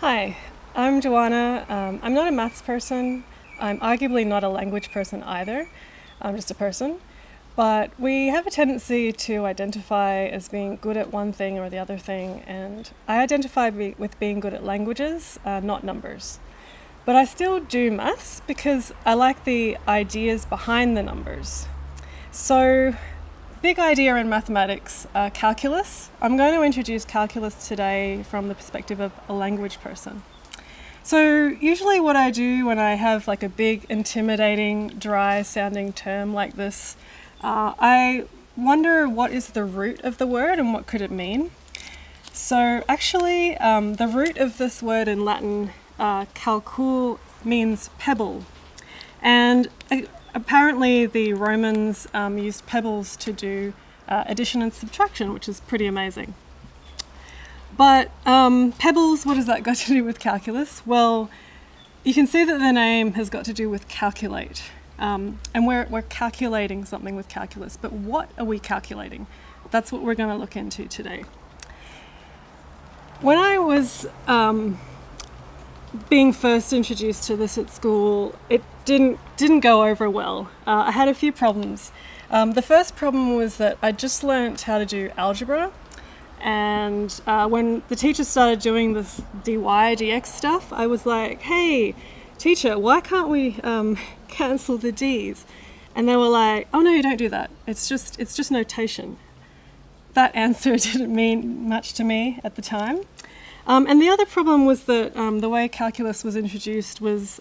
Hi, I'm Joanna. I'm not a maths person. I'm arguably not a language person either. I'm just a person. But we have a tendency to identify as being good at one thing or the other thing, and I identify with being good at languages, not numbers. But I still do maths because I like the ideas behind the numbers. So, big idea in mathematics, calculus. I'm going to introduce calculus today from the perspective of a language person. So usually what I do when I have like a big, intimidating, dry sounding term like this, I wonder what is the root of the word and what could it mean. So actually the root of this word in Latin, calcul, means pebble. And apparently the Romans used pebbles to do addition and subtraction, which is pretty amazing. But pebbles, what has that got to do with calculus? Well, you can see that the name has got to do with calculate. And we're calculating something with calculus. But what are we calculating? That's what we're going to look into today. When I was being first introduced to this at school, it didn't go over well. I had a few problems. The first problem was that I just learnt how to do algebra, and when the teacher started doing this dy dx stuff, I was like, hey teacher, why can't we cancel the d's? And they were like, oh no, you don't do that, it's just notation. That answer didn't mean much to me at the time. And the other problem was that the way calculus was introduced was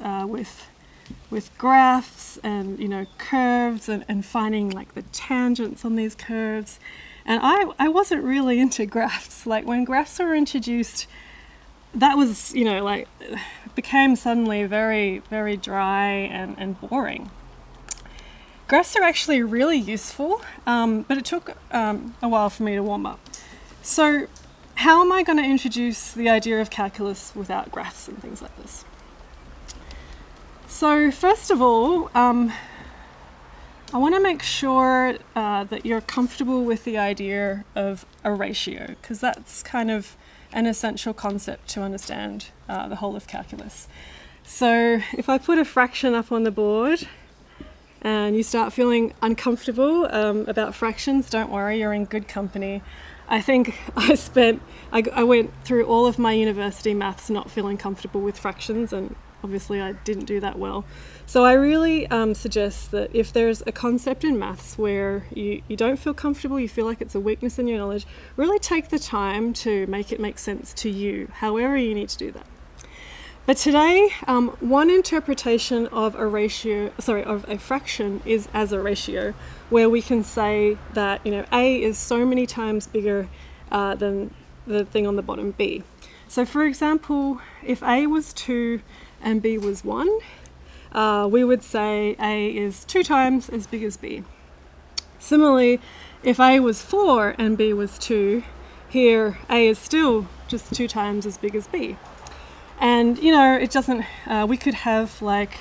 with graphs and curves and finding like the tangents on these curves. And I wasn't really into graphs. Like when graphs were introduced, that was it became suddenly very, very dry and boring. Graphs are actually really useful, but it took a while for me to warm up. So how am I going to introduce the idea of calculus without graphs and things like this? So first of all, I want to make sure that you're comfortable with the idea of a ratio, because that's kind of an essential concept to understand the whole of calculus. So if I put a fraction up on the board and you start feeling uncomfortable about fractions, don't worry, you're in good company. I think I went through all of my university maths not feeling comfortable with fractions, and obviously I didn't do that well. So I really suggest that if there's a concept in maths where you don't feel comfortable, you feel like it's a weakness in your knowledge, really take the time to make it make sense to you, however you need to do that. But today, one interpretation of a fraction is as a ratio, where we can say that A is so many times bigger than the thing on the bottom, B. So for example, if A was 2 and B was 1, we would say A is 2 times as big as B. Similarly, if A was 4 and B was 2, here A is still just 2 times as big as B. And it doesn't, we could have like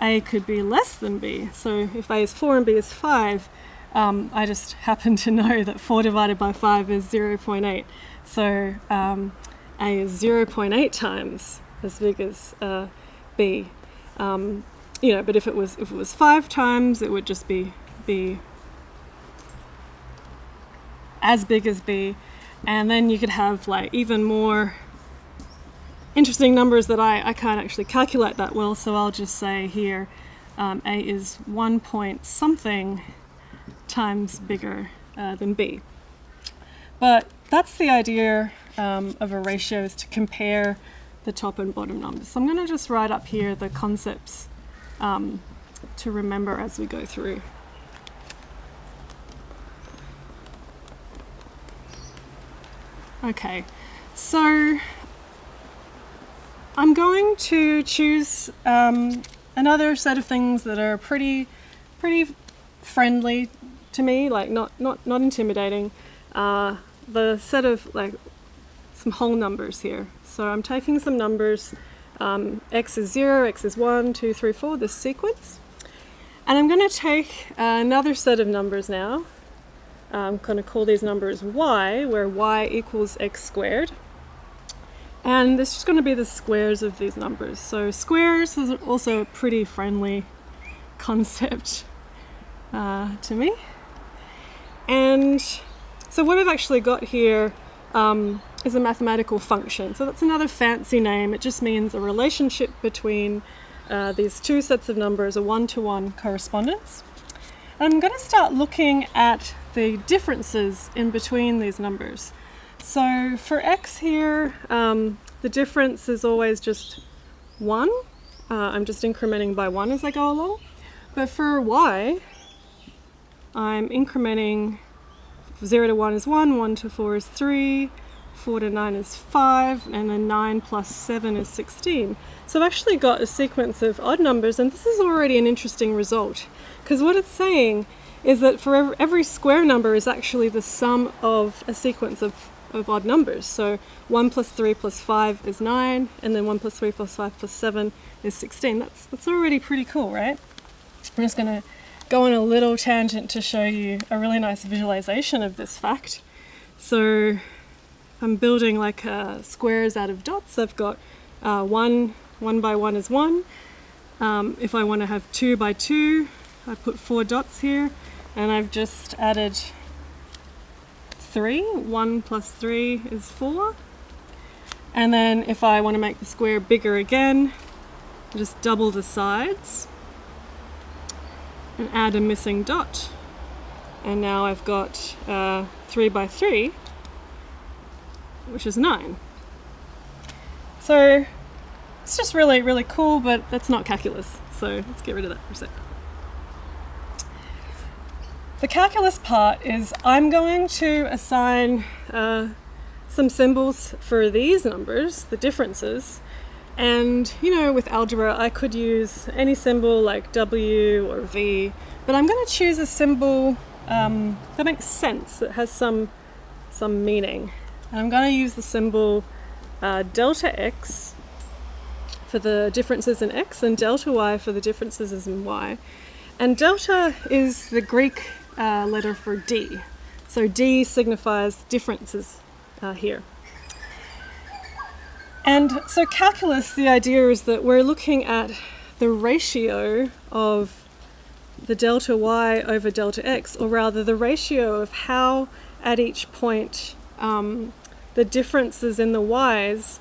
A could be less than B. So if A is 4 and B is 5, I just happen to know that 4 divided by 5 is 0.8. So A is 0.8 times as big as B. But if it was 5 times, it would just be as big as B. And then you could have like even more interesting numbers that I can't actually calculate that well, so I'll just say here A is 1 point something times bigger than B. But that's the idea of a ratio, is to compare the top and bottom numbers. So I'm going to just write up here the concepts to remember as we go through. Okay, so I'm going to choose another set of things that are pretty friendly to me, like not intimidating. The set of like some whole numbers here. So I'm taking some numbers, x is 0, x is 1, 2, 3, 4, this sequence. And I'm going to take another set of numbers now. I'm going to call these numbers y, where y equals x squared. And this is going to be the squares of these numbers. So squares is also a pretty friendly concept to me. And so what I've actually got here is a mathematical function. So that's another fancy name. It just means a relationship between these two sets of numbers, a one-to-one correspondence. And I'm going to start looking at the differences in between these numbers. So for x here, the difference is always just 1. I'm just incrementing by 1 as I go along. But for y, I'm incrementing 0 to 1 is 1, 1 to 4 is 3, 4 to 9 is 5, and then 9 plus 7 is 16. So I've actually got a sequence of odd numbers, and this is already an interesting result, because what it's saying is that for every square number is actually the sum of a sequence of odd numbers. So 1 plus 3 plus 5 is 9, and then 1 plus 3 plus 5 plus 7 is 16. That's already pretty cool, right? I'm just going to go on a little tangent to show you a really nice visualization of this fact. So I'm building like squares out of dots. I've got 1 by 1 is 1. If I want to have 2 by 2, I put 4 dots here, and I've just added 3. 1 plus 3 is 4. And then if I want to make the square bigger again, I just double the sides and add a missing dot. And now I've got 3 by 3, which is 9. So it's just really, really cool, but that's not calculus. So let's get rid of that for a sec. The calculus part is I'm going to assign some symbols for these numbers, the differences. And, you know, with algebra, I could use any symbol like W or V, but I'm going to choose a symbol that makes sense, that has some meaning. And I'm going to use the symbol delta X for the differences in X and delta Y for the differences in Y. And delta is the Greek letter for D. So D signifies differences here. And so calculus, the idea is that we're looking at the ratio of the delta y over delta x, or rather the ratio of how at each point the differences in the y's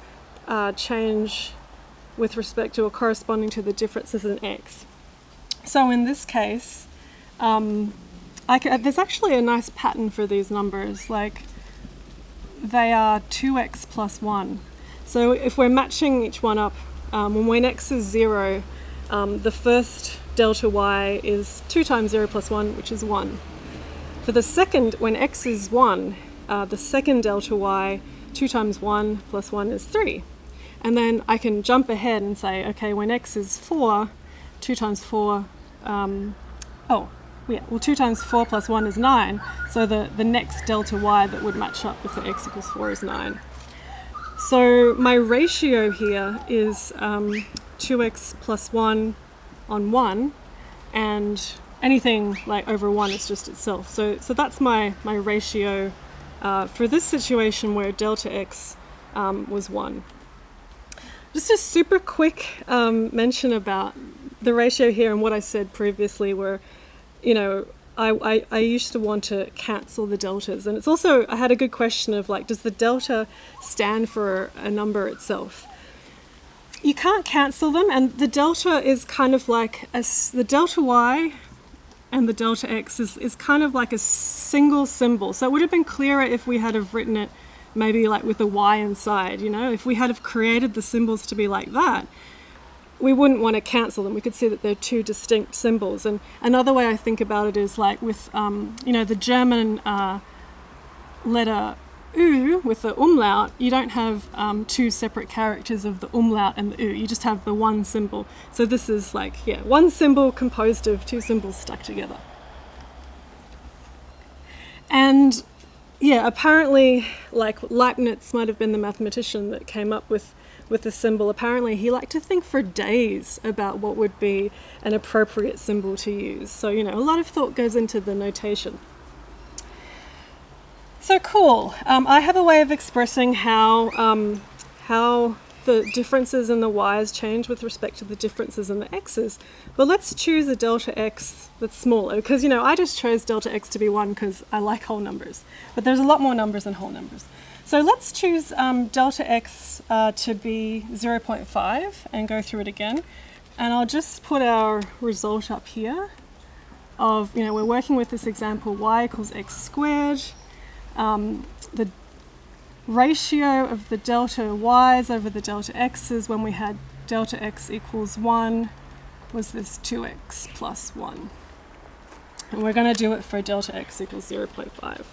change with respect to or corresponding to the differences in x. So in this case, there's actually a nice pattern for these numbers, like they are 2x plus 1. So if we're matching each one up, when x is 0, the first delta y is 2 times 0 plus 1, which is 1. For the second, when x is 1, the second delta y, 2 times 1 plus 1 is 3. And then I can jump ahead and say, okay, when x is 4, 2 times 4, 2 times 4 plus 1 is 9. So the next delta y that would match up with the x equals 4 is 9. So my ratio here is 2x plus 1 on 1, and anything like over 1 is just itself. So that's my ratio for this situation where delta x was 1. Just a super quick mention about the ratio here and what I said previously, where, you know, I used to want to cancel the deltas, and it's also, I had a good question of like, does the delta stand for a number itself? You can't cancel them, and the delta is kind of like the delta y and the delta x is kind of like a single symbol. So it would have been clearer if we had have written it maybe like with a y inside, you know, if we had have created the symbols to be like that, we wouldn't want to cancel them. We could see that they're two distinct symbols. And another way I think about it is like with, the German letter U with the umlaut, you don't have two separate characters of the umlaut and the U. You just have the one symbol. So this is like, one symbol composed of two symbols stuck together. And apparently, like Leibniz might have been the mathematician that came up with the symbol. Apparently he liked to think for days about what would be an appropriate symbol to use. So, a lot of thought goes into the notation. So cool. I have a way of expressing how how the differences in the y's change with respect to the differences in the x's. But let's choose a delta x that's smaller, because, you know, I just chose delta x to be 1 because I like whole numbers. But there's a lot more numbers than whole numbers. So let's choose delta x to be 0.5 and go through it again. And I'll just put our result up here of, you know, we're working with this example y equals x squared. The ratio of the delta y's over the delta x's when we had delta x equals 1 was this 2x plus 1. And we're going to do it for delta x equals 0.5.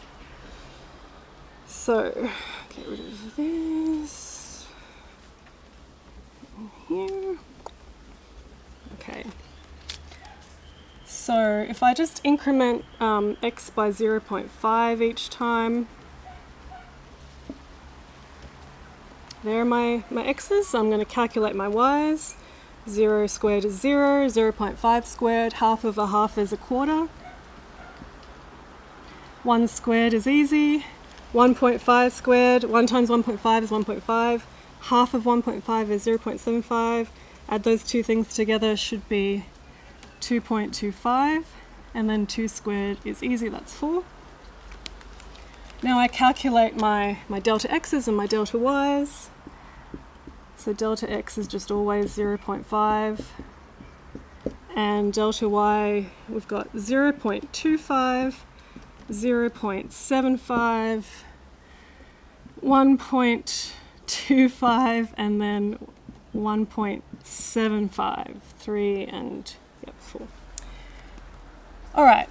So, get rid of this. Here. Okay. So if I just increment x by 0.5 each time, there are my x's. So I'm going to calculate my y's. 0 squared is 0, 0.5 squared, half of a half is a quarter. 1 squared is easy. 1.5 squared, 1 times 1.5 is 1.5. Half of 1.5 is 0.75. Add those two things together should be 2.25. And then 2 squared is easy, that's 4. Now I calculate my delta x's and my delta y's. So delta x is just always 0.5. And delta y, we've got 0.25, 0.75, 1.25, and then 1.75, 3 and 4. All right,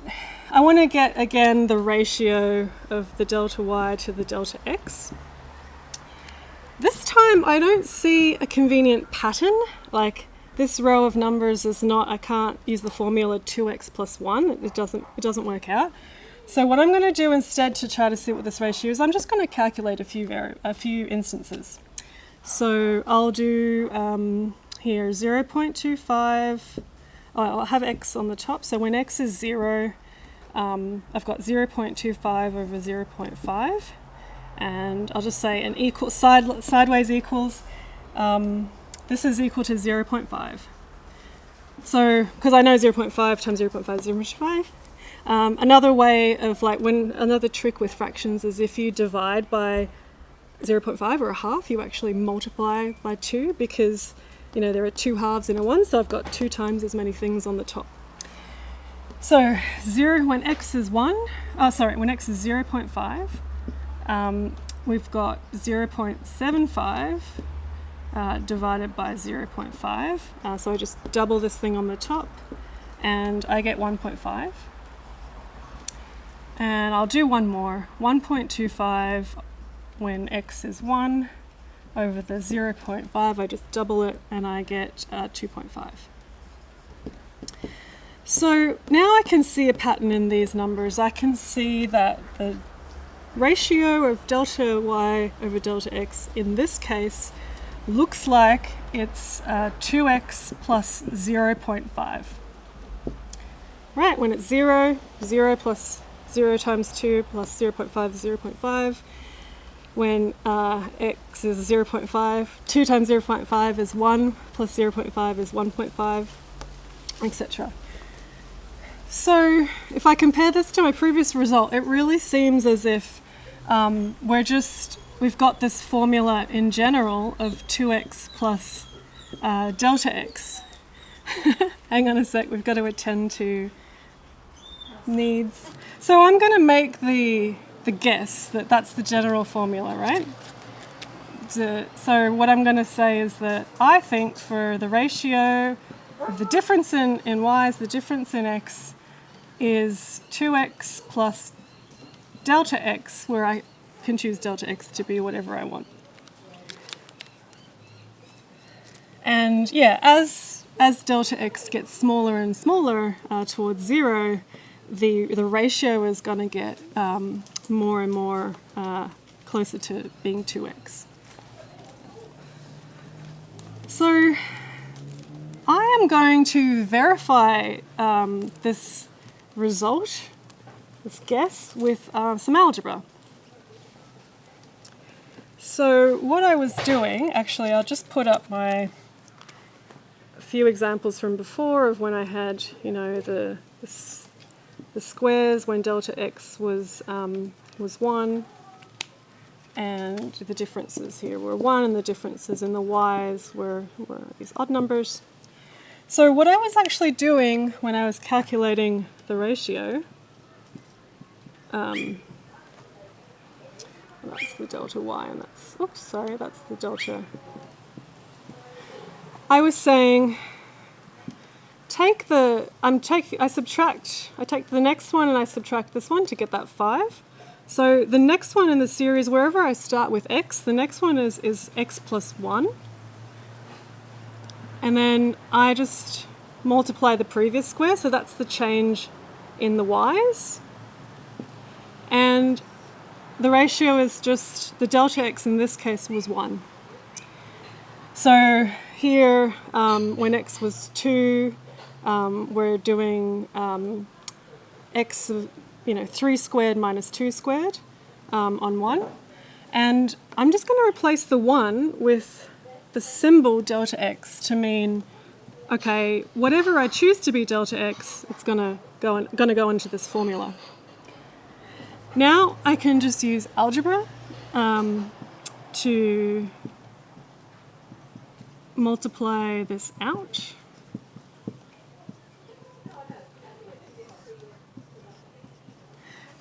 I want to get again the ratio of the delta y to the delta x. This time I don't see a convenient pattern, like this row of numbers is not, I can't use the formula 2x plus 1, it doesn't work out. So what I'm going to do instead to try to see what this ratio is, I'm just going to calculate a few instances. So I'll do here 0.25, I'll have x on the top, so when x is 0, I've got 0.25 over 0.5, and I'll just say an equal, sideways equals, this is equal to 0.5. So, because I know 0.5 times 0.5 is 0.5. Another way of another trick with fractions is if you divide by 0.5 or a half, you actually multiply by 2 because, you know, there are 2 halves in a 1, so I've got 2 times as many things on the top. So 0 when x is 1, when x is 0.5, we've got 0.75 divided by 0.5. So I just double this thing on the top and I get 1.5. And I'll do one more, 1.25 when x is 1 over the 0.5, I just double it and I get 2.5. So now I can see a pattern in these numbers. I can see that the ratio of delta y over delta x in this case looks like it's 2x plus 0.5. Right, when it's 0, 0 plus 0 times 2 plus 0.5 is 0.5. When x is 0.5, 2 times 0.5 is 1, plus 0.5 is 1.5, etc. So if I compare this to my previous result, it really seems as if we've got this formula in general of 2x plus delta x. Hang on a sec, we've got to attend to needs. So I'm going to make the guess that that's the general formula, right? So what I'm going to say is that I think for the ratio of the difference in y's, the difference in x is 2x plus delta x, where I can choose delta x to be whatever I want. And yeah, as delta x gets smaller and smaller towards 0, the ratio is going to get more and more closer to being 2x. So I am going to verify this result, this guess, with some algebra. So what I was doing, actually, I'll just put up a few examples from before of when I had, you know, the squares when delta x was 1, and the differences here were 1, and the differences in the y's were these odd numbers. So what I was actually doing when I was calculating the ratio, that's the delta y, and that's, that's the delta. I was saying, I take the next one and I subtract this one to get that 5. So the next one in the series, wherever I start with x, the next one is x plus 1. And then I just multiply the previous square, so that's the change in the y's. And the ratio is just, the delta x in this case was 1. So here, when x was 2, we're doing x of 3 squared minus 2 squared on 1. And I'm just going to replace the 1 with the symbol delta x to mean, okay, whatever I choose to be delta x, it's going to go into this formula. Now I can just use algebra to multiply this out.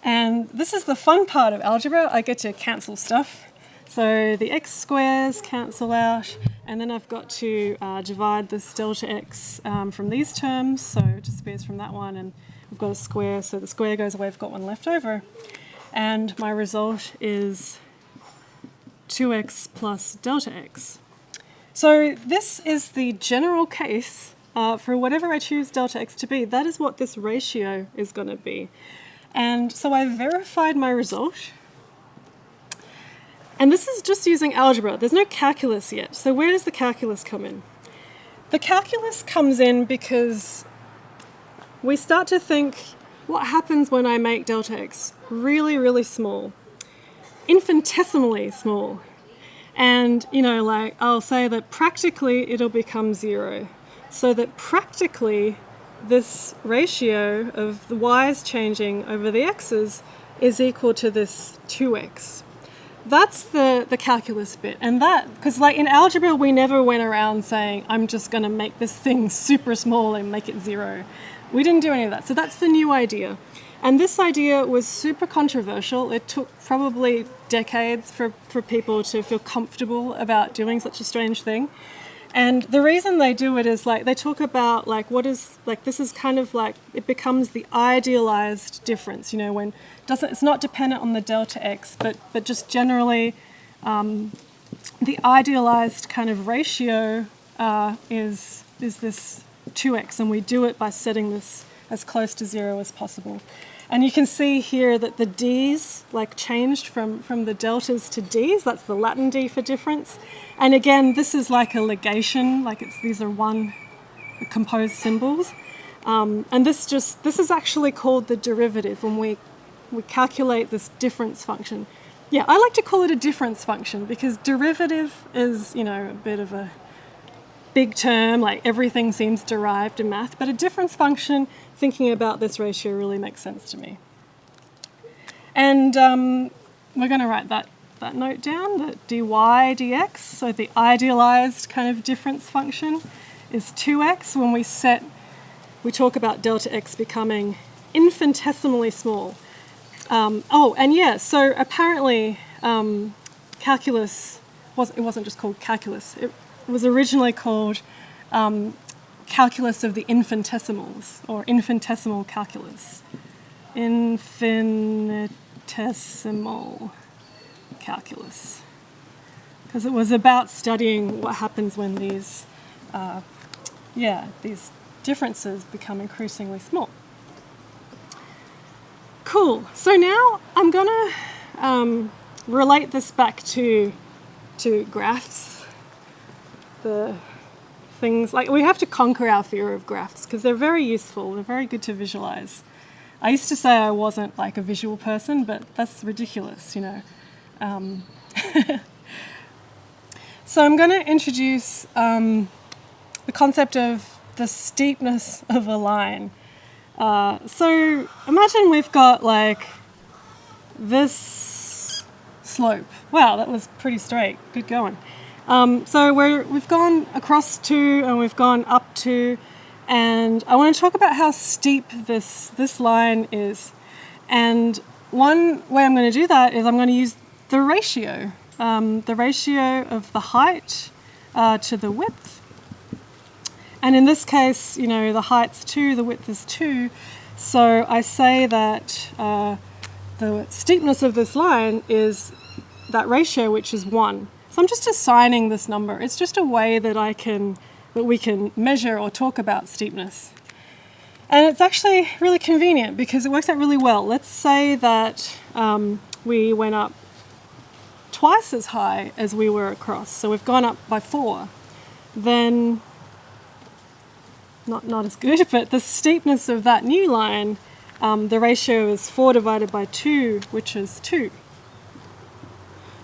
And this is the fun part of algebra. I get to cancel stuff. So the x squares cancel out, and then I've got to divide this delta x from these terms, so it disappears from that one, and we've got a square, so the square goes away, I've got one left over. And my result is 2x plus delta x. So this is the general case for whatever I choose delta x to be. That is what this ratio is going to be. And so I verified my result. And this is just using algebra. There's no calculus yet. So where does the calculus come in? The calculus comes in because we start to think, what happens when I make delta x really, really small? Infinitesimally small. And, I'll say that practically it'll become 0. So that practically this ratio of the y's changing over the x's is equal to this 2x. That's the calculus bit. And that, because in algebra we never went around saying, I'm just going to make this thing super small and make it 0. We didn't do any of that. So that's the new idea. And this idea was super controversial. It took probably decades for people to feel comfortable about doing such a strange thing. And the reason they do it is they talk about this is kind of it becomes the idealized difference, when it's not dependent on the delta x, but just generally the idealized kind of ratio is this 2x, and we do it by setting this as close to 0 as possible. And you can see here that the d's changed from the deltas to d's. That's the Latin d for difference. And again, this is like a ligation, these are one composed symbols. And this is actually called the derivative when we calculate this difference function. Yeah, I like to call it a difference function because derivative is, a bit of a big term, everything seems derived in math, but a difference function, thinking about this ratio really makes sense to me. And we're going to write that note down, that dy dx, so the idealized kind of difference function is 2x when we talk about delta x becoming infinitesimally small. So apparently calculus, it wasn't just called calculus, it was originally called calculus of the infinitesimals, or infinitesimal calculus. Infinitesimal calculus. Because it was about studying what happens when these differences become increasingly small. Cool. So now I'm going to relate this back to graphs. The things we have to conquer our fear of graphs because they're very useful. They're very good to visualize. I used to say I wasn't a visual person, but that's ridiculous, So I'm going to introduce the concept of the steepness of a line. So imagine we've got like this slope. Wow, that was pretty straight. Good going. So we've gone across to and we've gone up to, and I want to talk about how steep this line is. And one way I'm going to do that is I'm going to use the ratio of the height to the width. And in this case, the height's 2, the width is 2. So I say that the steepness of this line is that ratio, which is 1. So I'm just assigning this number. It's just a way that we can measure or talk about steepness. And it's actually really convenient because it works out really well. Let's say that we went up twice as high as we were across. So we've gone up by 4. Then, not as good, but the steepness of that new line, the ratio is 4 divided by 2, which is 2.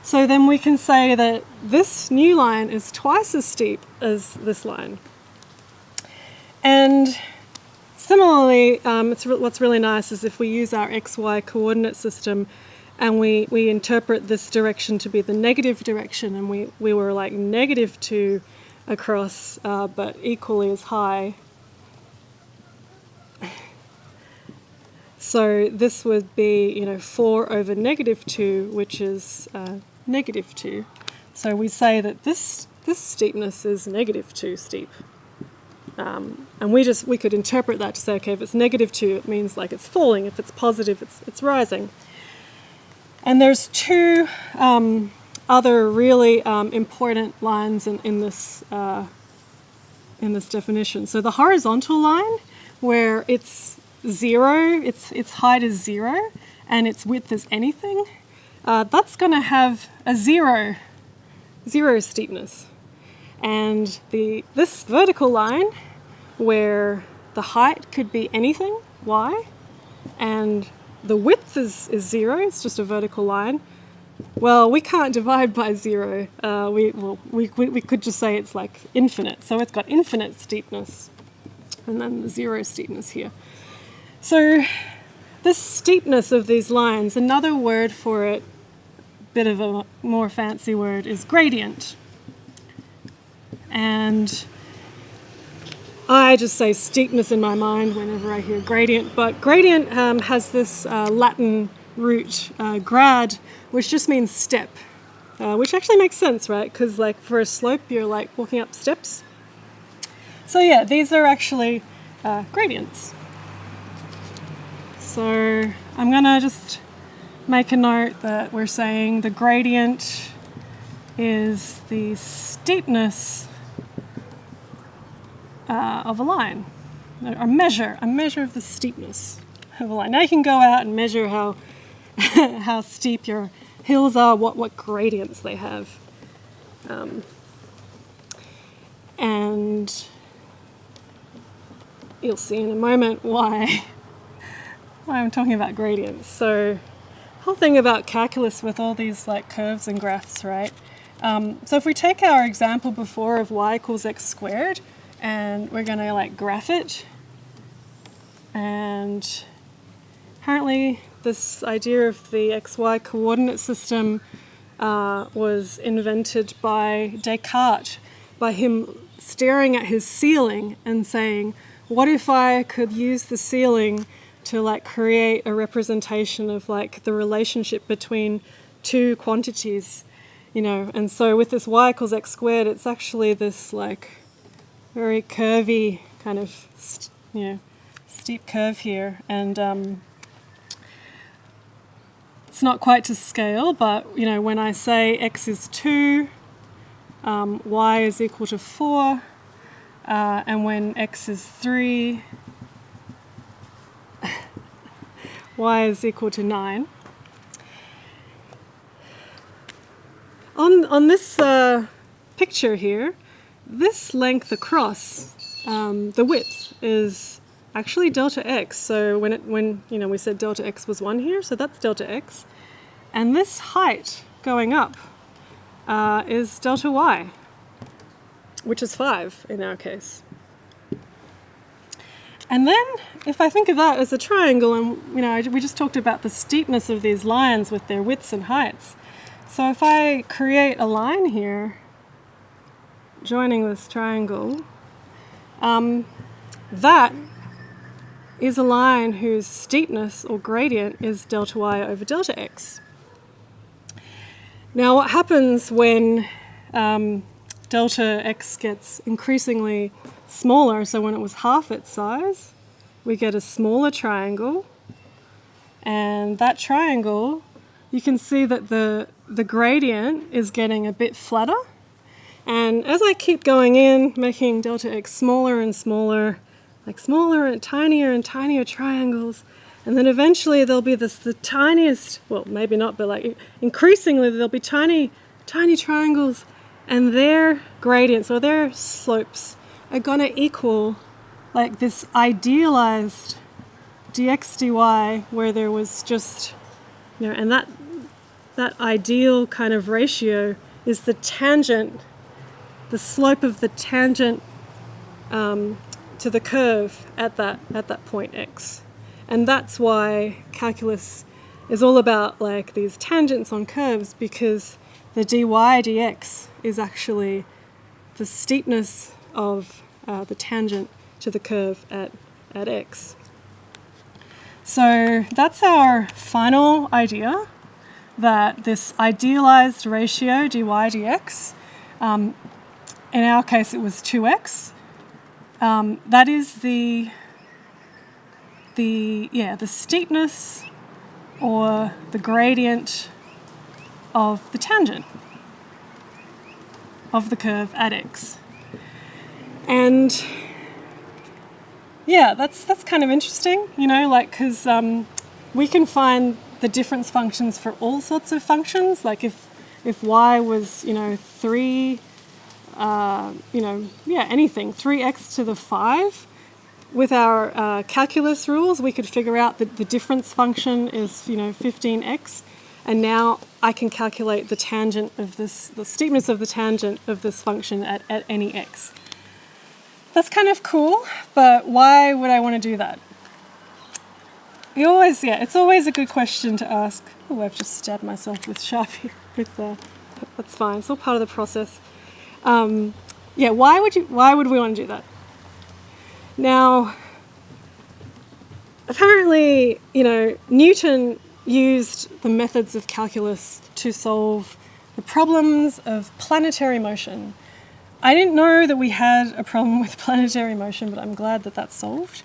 So then we can say that this new line is twice as steep as this line. And similarly, what's really nice is if we use our XY coordinate system and we interpret this direction to be the negative direction, and we were like -2 across, but equally as high. So this would be, 4 over -2, which is -2. So we say that this steepness is -2 steep. And we could interpret that to say, okay, if it's -2, it means like it's falling. If it's positive, it's rising. And there's 2 other really important lines in this definition. So the horizontal line, where it's 0, its height is 0, and its width is anything, that's going to have a zero steepness. And this vertical line, where the height could be anything, y, and the width is 0, it's just a vertical line, well, we can't divide by 0. We could just say it's like infinite. So it's got infinite steepness, and then the 0 steepness here. So this steepness of these lines, another word for it, bit of a more fancy word, is gradient. And I just say steepness in my mind whenever I hear gradient, but gradient has this Latin root, grad, which just means step, which actually makes sense, right? Because like for a slope, you're like walking up steps. So yeah, these are actually gradients. So I'm gonna just make a note that we're saying the gradient is the steepness of a line, a measure of the steepness of a line. Now you can go out and measure how how steep your hills are, what gradients they have, and you'll see in a moment why I'm talking about gradients. So whole thing about calculus with all these like curves and graphs, right? So if we take our example before of y equals x squared, and we're going to like graph it, and apparently this idea of the XY coordinate system was invented by Descartes, by him staring at his ceiling and saying, what if I could use the ceiling to like create a representation of like the relationship between 2 quantities, and so with this y equals x squared, it's actually this like very curvy kind of steep curve here, and it's not quite to scale, but when I say x is 2, y is equal to 4, and when x is 3, y is equal to 9. On this picture here, this length across, the width, is actually delta x. So when we said delta x was 1 here, so that's delta x. And this height going up is delta y, which is 5 in our case. And then, if I think of that as a triangle, and we just talked about the steepness of these lines with their widths and heights. So if I create a line here, joining this triangle, that is a line whose steepness or gradient is delta y over delta x. Now, what happens when delta x gets increasingly smaller, so when it was half its size, we get a smaller triangle, and that triangle, you can see that the gradient is getting a bit flatter, and as I keep going in, making delta x smaller and smaller, like smaller and tinier triangles, and then eventually there'll be the tiniest, well, maybe not, but like increasingly there'll be tiny triangles, and their gradients or their slopes are going to equal like this idealized dx dy where there was just, and that ideal kind of ratio is the tangent, the slope of the tangent to the curve at that point x. And that's why calculus is all about like these tangents on curves, because the dy dx is actually the steepness of the tangent to the curve at x. So that's our final idea, that this idealized ratio dy dx, in our case it was 2x, that is the steepness or the gradient of the tangent of the curve at x. And yeah, that's kind of interesting, because we can find the difference functions for all sorts of functions. Like if y was 3, anything 3x to the 5. With our calculus rules, we could figure out that the difference function is 15x, and now I can calculate the tangent of this, the steepness of the tangent of this function at any x. That's kind of cool, but why would I want to do that? It's always a good question to ask. Oh, I've just stabbed myself with Sharpie. That's fine. It's all part of the process. Why would we want to do that? Now, apparently, Newton used the methods of calculus to solve the problems of planetary motion. I didn't know that we had a problem with planetary motion, but I'm glad that that's solved.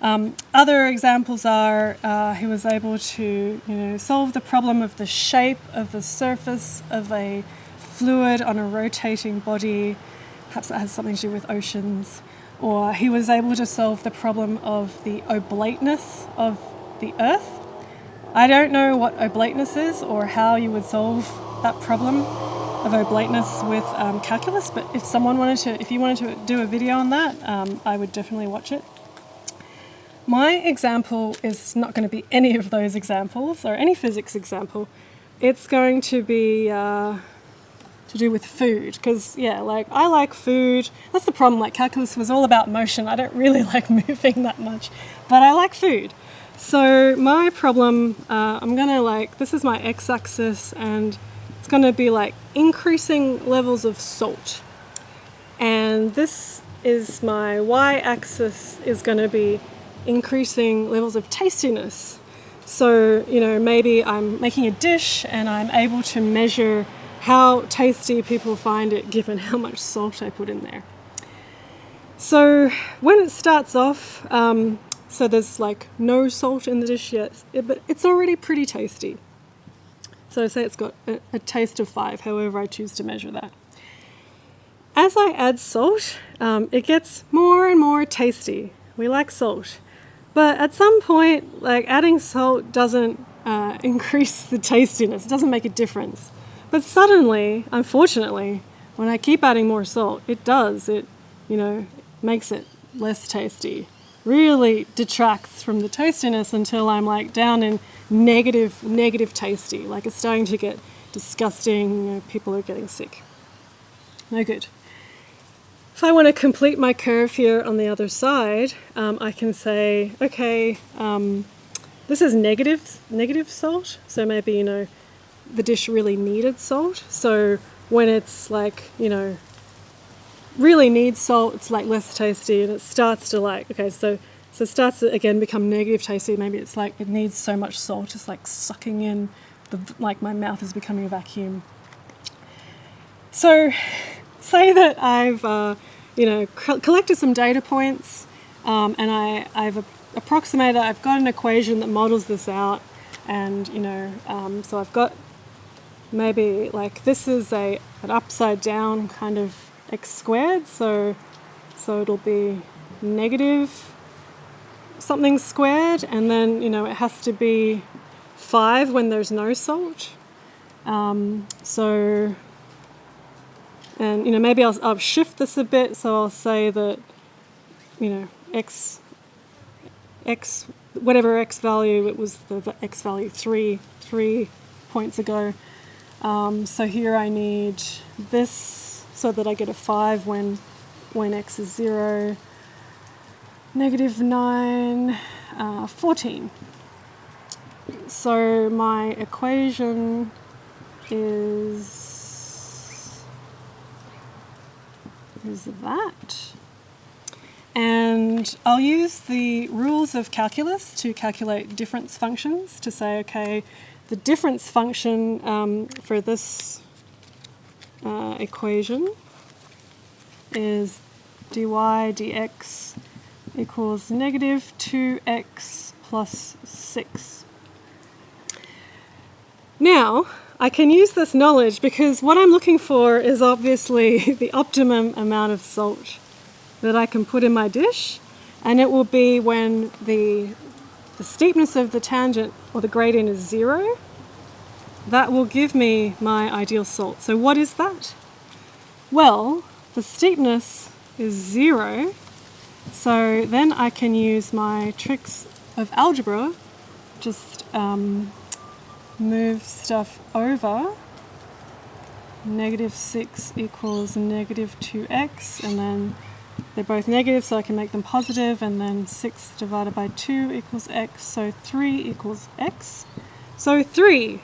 Other examples are he was able to solve the problem of the shape of the surface of a fluid on a rotating body. Perhaps that has something to do with oceans. Or he was able to solve the problem of the oblateness of the Earth. I don't know what oblateness is or how you would solve that problem of oblateness with calculus, but if you wanted to do a video on that, I would definitely watch it. My example is not going to be any of those examples or any physics example. It's going to be to do with food, because I like food. That's the problem, calculus was all about motion. I don't really like moving that much, but I like food. So my problem, I'm gonna this is my x-axis, and it's gonna be increasing levels of salt, and this is my y-axis, is gonna be increasing levels of tastiness. So maybe I'm making a dish and I'm able to measure how tasty people find it given how much salt I put in there. So when it starts off, so there's no salt in the dish yet, but it's already pretty tasty. So say it's got a taste of 5, however I choose to measure that. As I add salt, it gets more and more tasty. We like salt. But at some point, adding salt doesn't increase the tastiness. It doesn't make a difference. But suddenly, unfortunately, when I keep adding more salt, it does. It, makes it less tasty. Really detracts from the tastiness until I'm down in negative tasty. It's starting to get disgusting, people are getting sick. No good. If I want to complete my curve here on the other side, I can say, okay, this is negative salt, so maybe, the dish really needed salt. So when it's like, really needs salt, it's like less tasty, and it starts to so it starts to again become negative tasty. Maybe it's like it needs so much salt, it's like sucking in, my mouth is becoming a vacuum. So say that I've collected some data points, and I've approximated, I've got an equation that models this out, and so I've got maybe this is an upside down kind of x squared, so it'll be negative something squared, and then it has to be 5 when there's no salt. And maybe I'll shift this a bit, so I'll say that x whatever x value, it was the x value 3 points ago. So here I need this so that I get a 5 when x is 0, -9, 14. So my equation is that. And I'll use the rules of calculus to calculate difference functions, to say, okay, the difference function for this equation is dy dx equals -2x plus 6. Now, I can use this knowledge because what I'm looking for is obviously the optimum amount of salt that I can put in my dish, and it will be when the steepness of the tangent or the gradient is 0. That will give me my ideal salt. So what is that? Well, the steepness is 0, so then I can use my tricks of algebra, just move stuff over. -6 equals -2x, and then they're both negative, so I can make them positive, and then 6 divided by 2 equals x, so 3 equals x. So 3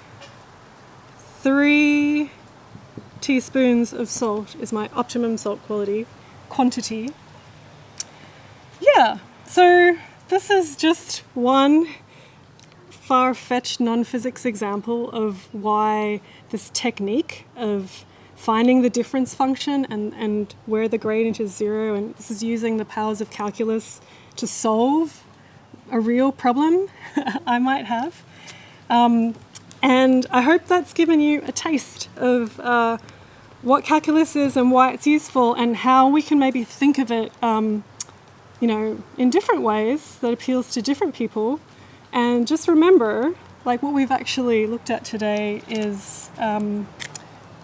teaspoons of salt is my optimum salt quantity. Yeah, so this is just one far-fetched non-physics example of why this technique of finding the difference function and where the gradient is 0, and this is using the powers of calculus to solve a real problem I might have. And I hope that's given you a taste of what calculus is and why it's useful, and how we can maybe think of it in different ways that appeals to different people. And just remember, what we've actually looked at today is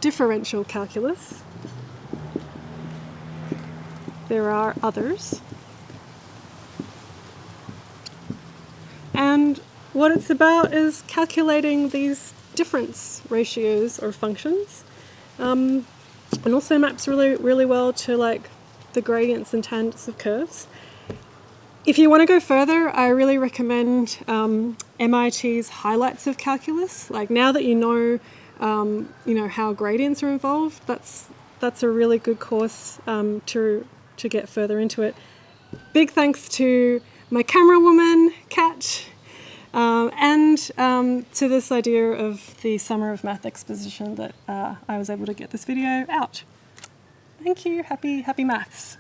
differential calculus. There are others. And what it's about is calculating these difference ratios or functions, and also maps really, really well to the gradients and tangents of curves. If you want to go further, I really recommend MIT's Highlights of Calculus. Now that you know how gradients are involved, that's a really good course to get further into it. Big thanks to my camera woman, Kat, and to this idea of the Summer of Math exposition that I was able to get this video out. Thank you. Happy maths.